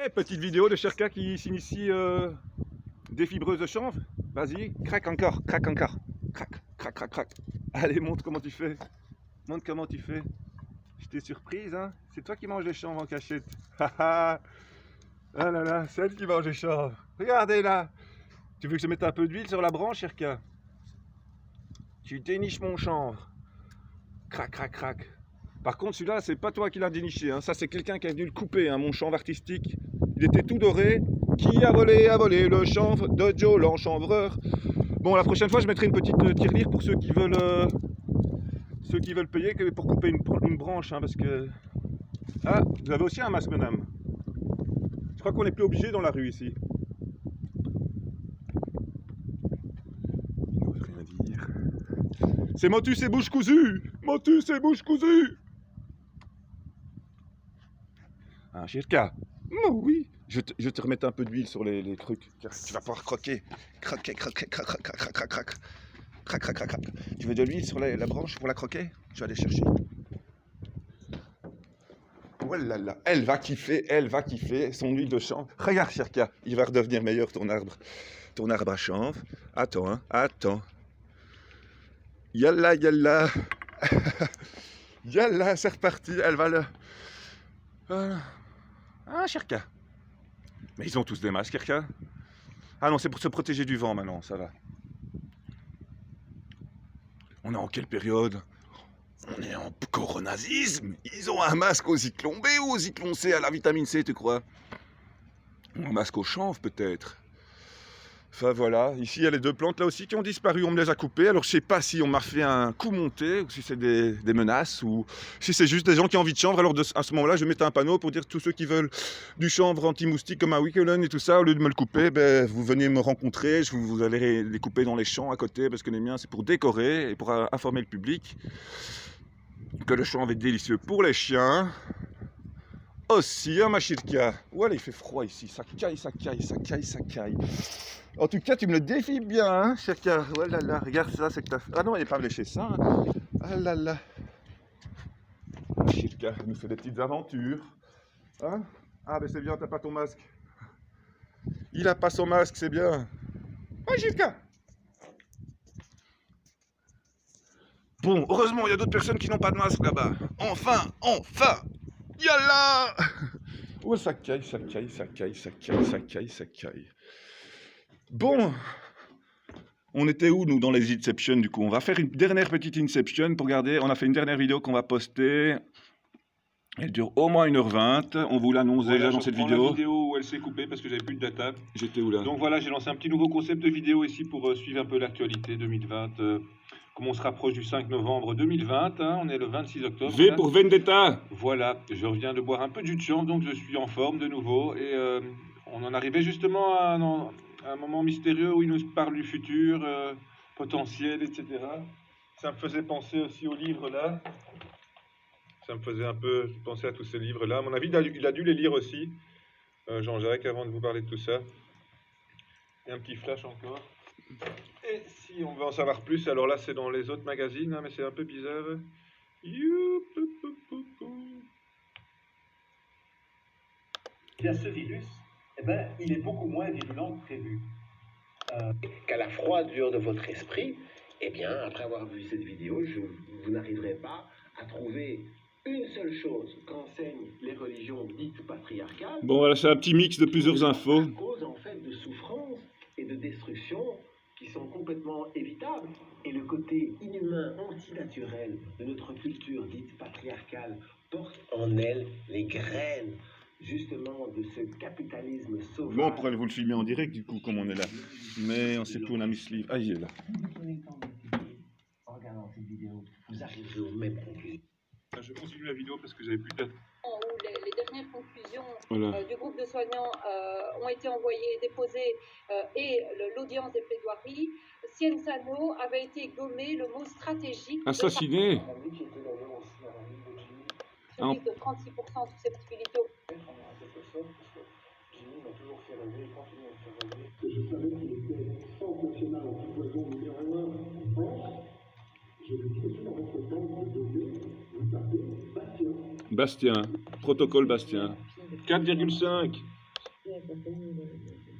Petite vidéo de Cherka qui s'initie défibreuse de chanvre. Vas-y, craque encore, craque encore. Craque, craque, craque, craque. Allez, montre comment tu fais. Montre comment tu fais. J'étais surprise, hein. C'est toi qui manges les chanvres en cachette. Ah là là, c'est elle qui mange les chanvres. Regardez là. Tu veux que je mette un peu d'huile sur la branche, Cherka? Tu déniches mon chanvre. Crac, crac, crac. Par contre, celui-là, c'est pas toi qui l'as déniché. Hein. Ça, c'est quelqu'un qui a dû le couper, hein, mon chanvre artistique. Il était tout doré. Qui a volé le chanvre de Joe l'enchanvreur. Bon, la prochaine fois, je mettrai une petite tirelire pour ceux qui veulent payer pour couper une branche. Hein, parce que... Ah, vous avez aussi un masque, madame. Je crois qu'on n'est plus obligé dans la rue ici. Il n'ose rien dire. C'est motus et bouche cousue. Motus et bouche cousue. Un Cherka. Oh oui. Je te remets un peu d'huile sur les trucs. Tu vas pouvoir croquer. Croquer, croquer, crac, crac, crac, crac, crac, crac. Crac, crac, crac, crac. Tu veux de l'huile sur la branche pour la croquer? Je vais aller chercher. Oh là là, elle va kiffer son huile de chanvre. Regarde Cherka, il va redevenir meilleur ton arbre à chanvre. Attends, hein, attends. Yalla, yalla. Yalla, c'est reparti, elle va le... Voilà. Ah, Cherka. Mais ils ont tous des masques, Cherka. Ah non, c'est pour se protéger du vent maintenant, ça va. On est en quelle période? On est en coronazisme. Ils ont un masque au Zyklon B ou au Zyklon C à la vitamine C, tu crois? Ou un masque au chanvre, peut-être. Enfin voilà, ici il y a les deux plantes là aussi qui ont disparu, on me les a coupées. Alors je sais pas si on m'a fait un coup monté, ou si c'est des menaces, ou si c'est juste des gens qui ont envie de chanvre. Alors à ce moment-là, je mettais un panneau pour dire tous ceux qui veulent du chanvre anti-moustique comme un Wickelen et tout ça, au lieu de me le couper, ben, vous venez me rencontrer, vous allez les couper dans les champs à côté, parce que les miens c'est pour décorer et pour informer le public que le chanvre est délicieux pour les chiens. Aussi, hein, ma Cherka. Voilà, il fait froid ici, ça caille, ça caille, ça caille, ça caille. En tout cas, tu me le défies bien, hein, Cherka. Oh là là, regarde ça, c'est que t'as... Ah non, il n'est pas léché ça. Hein. Ah là là. Cherka nous fait des petites aventures. Hein? Ah, ben c'est bien, t'as pas ton masque. Il a pas son masque, c'est bien. Oh, Cherka. Bon, heureusement, il y a d'autres personnes qui n'ont pas de masque là-bas. Enfin, enfin. Yalla. Oh, ça caille, ça caille, ça caille, ça caille, ça caille, ça caille. Bon. On était où, nous, dans les Inception, du coup? On va faire une dernière petite Inception pour regarder. On a fait une dernière vidéo qu'on va poster. Elle dure au moins 1h20. On vous l'annonce déjà dans cette vidéo. La vidéo où elle s'est coupée parce que j'avais plus de data. J'étais où là? Donc voilà, j'ai lancé un petit nouveau concept de vidéo ici pour suivre un peu l'actualité 2020. Comme on se rapproche du 5 novembre 2020, hein, on est le 26 octobre. V pour Vendetta. Voilà, je reviens de boire un peu de jus de chanvre, donc je suis en forme de nouveau. Et on en arrivait justement à un moment mystérieux où il nous parle du futur, potentiel, etc. Ça me faisait penser aussi au livre là. Ça me faisait un peu penser à tous ces livres-là. À mon avis, il a dû les lire aussi, Jean-Jacques, avant de vous parler de tout ça. Et un petit flash encore. Et si on veut en savoir plus, alors là, c'est dans les autres magazines, hein, mais c'est un peu bizarre. Bien, ce virus, eh ben, il est beaucoup moins virulent que prévu. Qu'à la froidure de votre esprit, eh bien, après avoir vu cette vidéo, vous n'arriverez pas à trouver une seule chose qu'enseignent les religions dites patriarcales. Bon, voilà, c'est un petit mix de plusieurs infos. À cause, en fait, de souffrances et de destruction qui sont complètement évitables. Et le côté inhumain, antinaturel de notre culture dite patriarcale porte en elle les graines, justement, de ce capitalisme sauvage. Bon, on pourrait vous le filmer en direct, du coup, comme on est là. Mais on sait plus, on a mis ce livre. Ah, il est là. En regardant cette vidéo, vous arriverez aux mêmes conclusions. Je continue la vidéo parce que j'avais plus de date. Où les dernières conclusions du groupe de soignants ont été envoyées, déposées, et l'audience des plaidoiries, Cienzano avait été gommé, le mot stratégique. Assassiné. Celui de 36% susceptibilité. Jimmy m'a toujours fait rêver et continue à me faire rêver. Je savais qu'il était centre national anti-poison numéro 1 en France. Je lui dis sur votre compte de données, vous tapez Bastien. Bastien. Protocole Bastien. 4,5. j'ai accompagné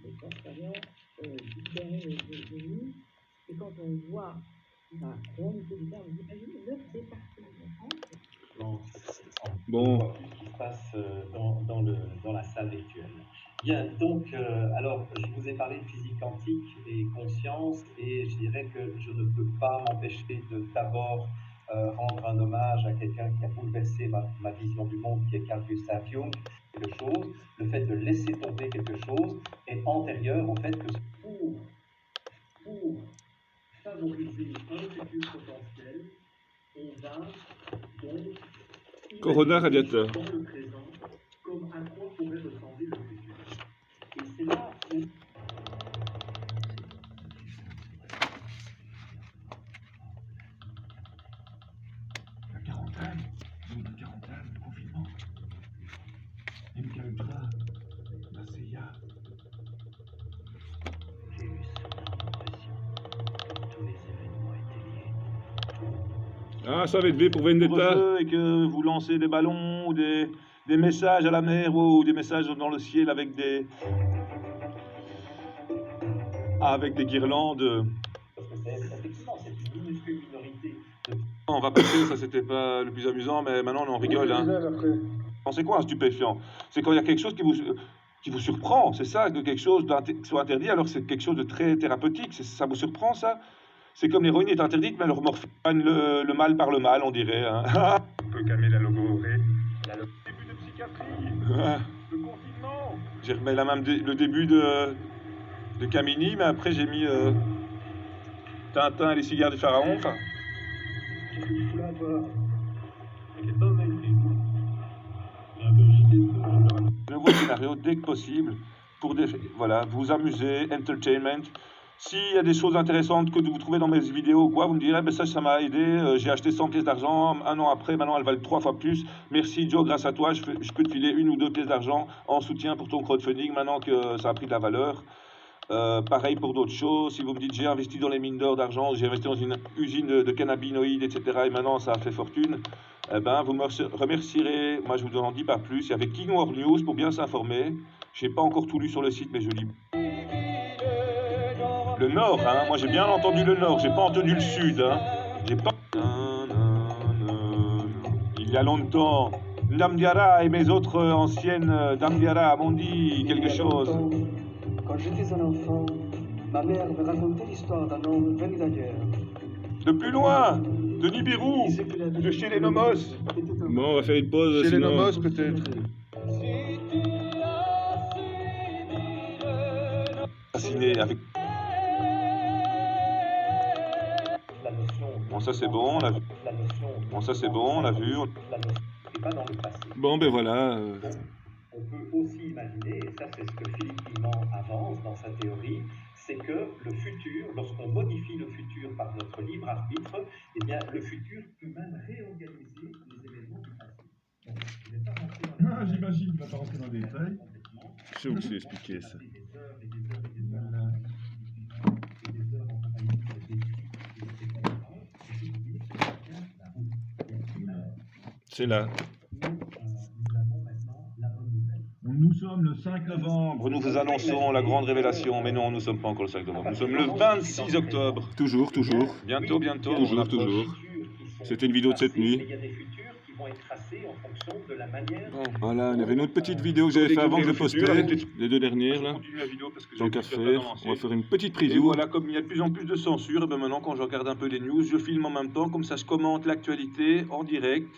les corps derrière les lignes, et quand on voit la réalité du terme, vous imaginez 9 départements en France. Bon. Ce qui se passe dans la salle virtuelle. Bien, donc, alors, je vous ai parlé de physique quantique et conscience, et je dirais que je ne peux pas m'empêcher de d'abord rendre un hommage à quelqu'un qui a bouleversé ma vision du monde, qui est Carl Gustav Jung. Quelque chose, le fait de laisser tomber quelque chose est antérieur au fait que pour favoriser un futur potentiel, on va donc Corona radiateur. dans le présent comme à quoi pourrait ressembler le futur. Et c'est là où La quarantaine, le confinement, MK Ultra, la CIA. j'ai eu soudain l'impression que tous les événements étaient liés. Ah, ça va être V pour Vendetta. Et que vous lancez des ballons ou des messages à la mer ou des messages dans le ciel avec des guirlandes. Parce que c'est effectivement cette minuscule minorité de... On va passer, ça c'était pas le plus amusant, mais maintenant on en rigole. Hein. C'est quoi un stupéfiant? C'est quand il y a quelque chose qui vous surprend, c'est ça, que quelque chose soit interdit alors que c'est quelque chose de très thérapeutique, ça vous surprend ça? C'est comme l'héroïne est interdite, mais elle remorphine le mal par le mal, on dirait. Hein. On peut calmer la logorée. Début de psychiatrie. Le confinement. J'ai remis le début de Camini, mais après j'ai mis Tintin et les cigares du pharaon. Enfin. Qu'est-ce que tu fous là, toi? T'inquiète pas, mec. Nouveau scénario dès que possible pour vous amuser, entertainment. S'il y a des choses intéressantes que vous trouvez dans mes vidéos ou quoi, vous me direz, ben ça m'a aidé, j'ai acheté 100 pièces d'argent, un an après, maintenant elles valent 3 fois plus. Merci Joe, grâce à toi, je peux te filer 1 ou 2 pièces d'argent en soutien pour ton crowdfunding, maintenant que ça a pris de la valeur. Pareil pour d'autres choses, si vous me dites j'ai investi dans les mines d'or d'argent, j'ai investi dans une usine de cannabinoïdes, etc. et maintenant ça a fait fortune, eh ben, vous me remercierez, moi je vous en dis pas plus. Il y avait King World News pour bien s'informer, je n'ai pas encore tout lu sur le site mais je lis. Le Nord, hein, moi j'ai bien entendu le Nord, j'ai pas entendu le Sud, hein. J'ai pas... Il y a longtemps, Namdiara et mes autres anciennes Namdiara m'ont dit quelque chose. Quand j'étais un enfant, ma mère me racontait l'histoire d'un homme venu d'ailleurs. De plus loin, de Nibiru, de chez les Nomos. Bon, on va faire une pause. Chez sinon... les Nomos peut-être. Fasciné avec... La notion... Bon, ça c'est bon, on a vu. Bon, ça c'est bon, on a vu. C'est pas dans le passé. Bon, ben voilà. On peut aussi imaginer, et ça c'est ce que Philippe Piment avance dans sa théorie, c'est que le futur, lorsqu'on modifie le futur par notre libre arbitre, eh bien le futur peut même réorganiser les événements du passé. Donc, je ne vais pas rentrer dans les détails. J'imagine qu'il ne va pas rentrer dans les détails. Je sais où c'est expliqué ça. C'est là. Nous sommes le 5 novembre, nous vous annonçons la grande révélation, mais non, nous ne sommes pas encore le 5 novembre, nous sommes le 26 octobre. Toujours. Bientôt. Toujours. C'était une vidéo de cette nuit. Il y a des futurs qui vont être tracés en fonction de la manière... Voilà, il y avait une autre petite vidéo que j'avais fait avant que je postais, les 2 dernières là. Tant qu'à faire, on va faire une petite Et preview. voilà, comme il y a de plus en plus de censure, et ben maintenant quand je regarde un peu les news, je filme en même temps, comme ça je commente l'actualité en direct.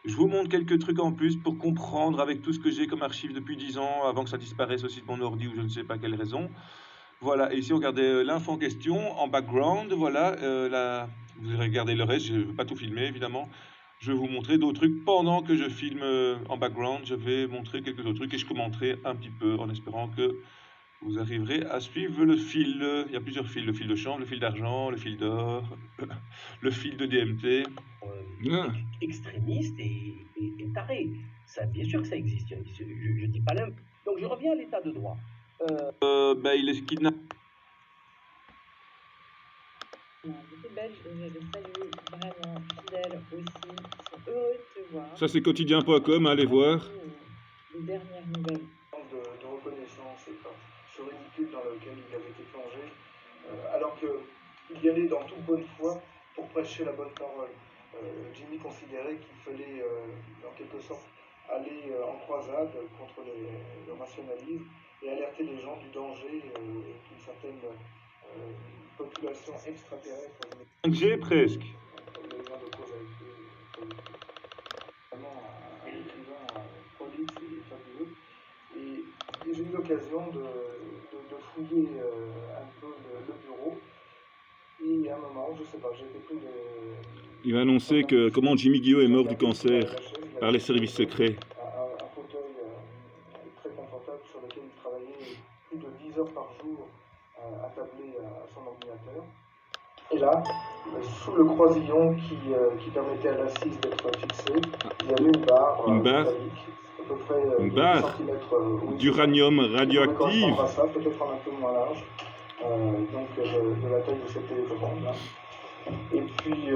Je vous montre quelques trucs en plus pour comprendre avec tout ce que j'ai comme archive depuis 10 ans, avant que ça disparaisse aussi de mon ordi ou je ne sais pas quelle raison. Voilà, et ici on regardait l'info en question, en background, voilà, vous regardez le reste, je ne vais pas tout filmer évidemment. Je vais vous montrer d'autres trucs pendant que je filme en background, je vais montrer quelques autres trucs et je commenterai un petit peu en espérant que vous arriverez à suivre le fil. Il y a plusieurs fils, le fil de chanvre, le fil d'argent, le fil d'or, le fil de DMT. Extrémiste et taré. Ça, bien sûr que ça existe, je ne dis pas l'un. Donc je reviens à l'état de droit. Il est kidnappé. Beaucoup de Belges, et je les salue vraiment fidèles aussi, ils sont heureux de te voir. Ça c'est quotidien.com, allez voir. Les dernières nouvelles. De reconnaissance. impuissance et ce ridicule dans lequel il avait été plongé, alors qu'il y allait dans toute bonne foi pour prêcher la bonne parole. Jimmy considérait qu'il fallait, en quelque sorte, aller en croisade contre le rationalisme et alerter les gens du danger d'une certaine population extraterrestre. 5G presque. Le lien de cause avec vraiment un écrivain prolixe et fabuleux. Et j'ai eu l'occasion de fouiller un peu le bureau. Et à un moment, je sais pas, j'ai été pris de... Il va annoncer que comment Jimmy Guillot est mort du cancer par les services secrets. Un fauteuil très confortable sur lequel il travaillait plus de 10 heures par jour attablé à son ordinateur. Et là, sous le croisillon qui permettait à l'assise d'être fixée, il y avait une barre métallique, à peu près une barre d'uranium radioactif. Peut-être un peu moins large, donc de la taille de cette télécommande là. Et puis,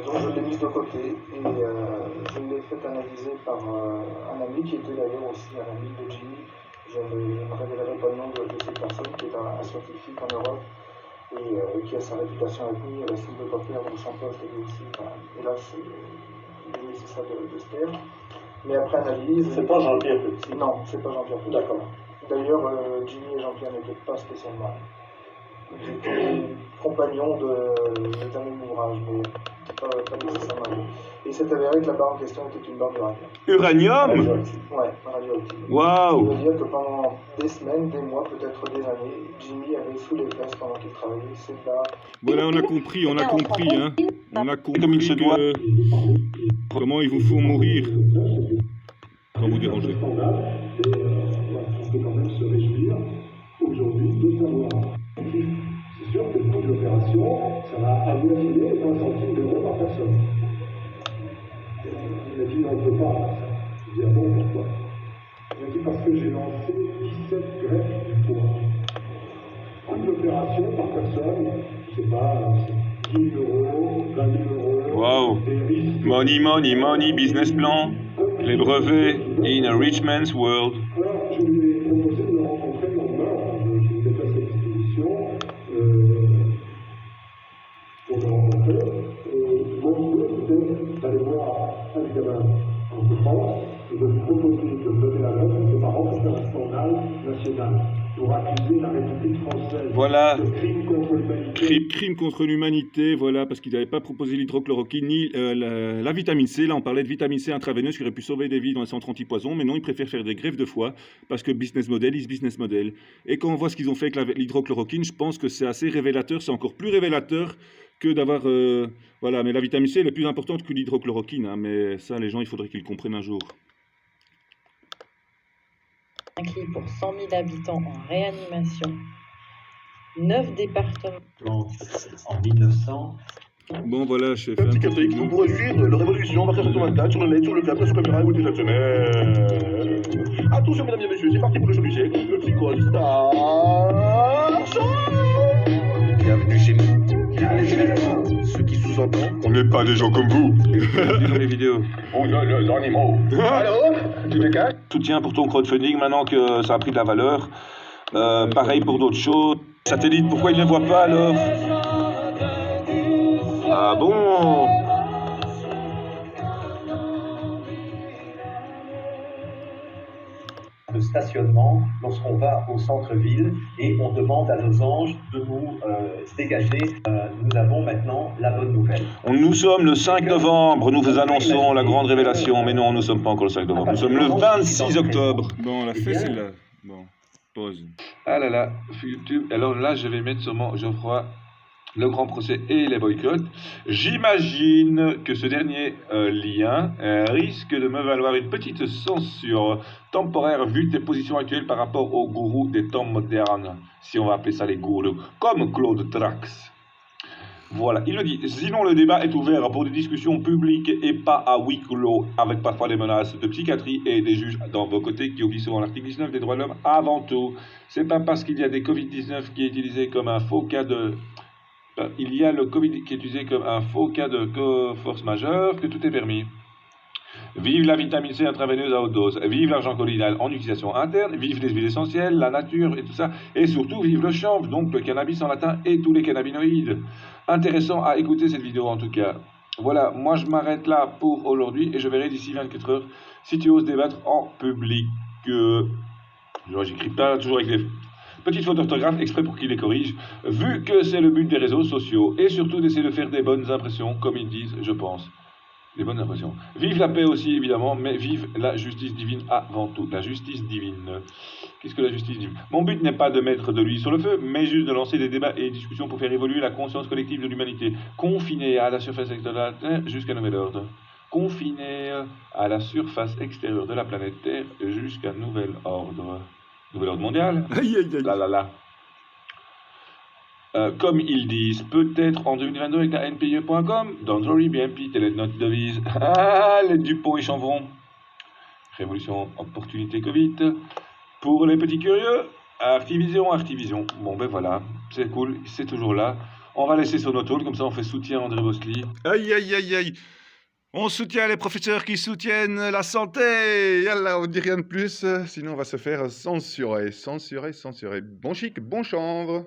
donc je l'ai mise de côté et je l'ai fait analyser par un ami qui était d'ailleurs aussi un ami de Jimmy. Je ne révélerai pas le nom de cette personne, qui est un scientifique en Europe et qui a sa réputation avec lui, la cible de Popper de son poste et aussi, hélas, il est nécessaire de se taire. Mais après analyse... C'est pas Jean-Pierre Petit? Non, c'est pas Jean-Pierre Petit. D'accord. D'ailleurs, Jimmy et Jean-Pierre n'étaient pas spécialement des compagnons d'un même ouvrage, mais pas nécessairement. Et c'est avéré que la barre en question était une barre Uranium? Ouais, radioactive. Waouh! Ça veut dire que pendant des semaines, des mois, peut-être des années, Jimmy avait sous les fesses pendant qu'il travaillait cette barre. Voilà, on a compris, hein. On a compris que... Comment il vous faut mourir quand vous dérangez. On peut quand même se réjouir aujourd'hui de savoir. C'est sûr que le coût de l'opération, ça va avoisiner 20 centimes d'euros par personne. Il a dit non, on ne peut pas faire ça. Je dis ah bon, pourquoi? Il a dit parce que j'ai lancé 17 greffes du poids. Coût de l'opération par personne, je ne sais pas, 10 000 euros, 20 000 euros. Wow! Money, money, money, business plan, les brevets in a rich man's world. Alors, je lui ai proposé de me rencontrer le lendemain. Je me déplace à l'expédition pour le rencontrer. Mon souhait, c'était d'aller voir un gamin en France et de lui proposer de me donner la lettre à ses parents pour faire un scandale national, pour accuser la République française voilà. de crime contre l'humanité. Crime contre l'humanité, voilà, parce qu'ils n'avaient pas proposé l'hydrochloroquine ni la vitamine C. Là, on parlait de vitamine C intraveineuse qui aurait pu sauver des vies dans les centres antipoison, mais non, ils préfèrent faire des greffes de foie parce que business model is business model. Et quand on voit ce qu'ils ont fait avec l'hydrochloroquine, je pense que c'est assez révélateur, c'est encore plus révélateur que d'avoir... voilà, mais la vitamine C elle est plus importante que l'hydrochloroquine, hein, mais ça, les gens, il faudrait qu'ils le comprennent un jour. Pour 100 000 habitants en réanimation, 9 départements. En 1900. Bon voilà, je fais un petit Patrick, vous pourrez suivre la Révolution 24 sur le net, sur le câble, sur caméra, ou déjà semaine. Attention mesdames et messieurs, c'est parti pour le show du siècle, le Psycho Star Show. Bienvenue chez nous. Ce qui sous-entend on n'est pas des gens comme vous. Dans les vidéos. Oh là là, les animaux. Alors, tu te casses? Soutien pour ton crowdfunding maintenant que ça a pris de la valeur. Pareil pour d'autres choses. Satellite, pourquoi ils ne voient pas alors? Ah bon? De stationnement lorsqu'on va au centre-ville et on demande à nos anges de nous dégager. Nous avons maintenant la bonne nouvelle. Nous sommes le 5 novembre, nous vous annonçons la grande révélation, mais non, nous ne sommes pas encore le 5 novembre, nous sommes le 26 octobre. Bon, on l'a fait celle-là. Bon, pause. Ah là là, YouTube. Alors là, je vais mettre sûrement Geoffroy, le grand procès et les boycotts. J'imagine que ce dernier lien risque de me valoir une petite censure temporaire vu tes positions actuelles par rapport aux gourous des temps modernes, si on va appeler ça les gourous, comme Claude Trax. Voilà, il le dit. Sinon, le débat est ouvert pour des discussions publiques et pas à huis clos, avec parfois des menaces de psychiatrie et des juges dans vos côtés qui oublient souvent l'article 19 des droits de l'homme avant tout. C'est pas parce qu'il y a des Covid-19 qui est utilisé comme un faux cas de... Il y a le Covid qui est utilisé comme un faux cas de force majeure que tout est permis. Vive la vitamine C intraveineuse à haute dose, vive l'argent colloïdal en utilisation interne, vive les huiles essentielles, la nature et tout ça, et surtout vive le chanvre, donc le cannabis en latin et tous les cannabinoïdes. Intéressant à écouter cette vidéo en tout cas. Voilà, moi je m'arrête là pour aujourd'hui et je verrai d'ici 24 heures si tu oses débattre en public. J'écris pas toujours avec des petites fautes d'orthographe exprès pour qu'ils les corrigent, vu que c'est le but des réseaux sociaux, et surtout d'essayer de faire des bonnes impressions, comme ils disent, je pense. Des bonnes impressions. Vive la paix aussi, évidemment, mais vive la justice divine avant tout. La justice divine. Qu'est-ce que la justice divine? Mon but n'est pas de mettre de l'huile sur le feu, mais juste de lancer des débats et des discussions pour faire évoluer la conscience collective de l'humanité, confinée à la surface extérieure de la Terre jusqu'à nouvel ordre. Confinée à la surface extérieure de la planète Terre jusqu'à nouvel ordre. Nouvel ordre mondial? Aïe, aïe, aïe. Là. Comme ils disent, peut-être en 2022 avec la NPE.com, don't worry, BNP, telle est notre devise. Ah, les Dupont et Chanvron. Révolution, opportunité Covid. Pour les petits curieux, Artivision. Bon ben voilà, c'est cool, c'est toujours là. On va laisser sur notre tool, comme ça on fait soutien à André Bossely. Aïe, aïe, aïe, aïe. On soutient les professeurs qui soutiennent la santé. Yallah, on dit rien de plus, sinon on va se faire censurer. Bon chic, bon chanvre.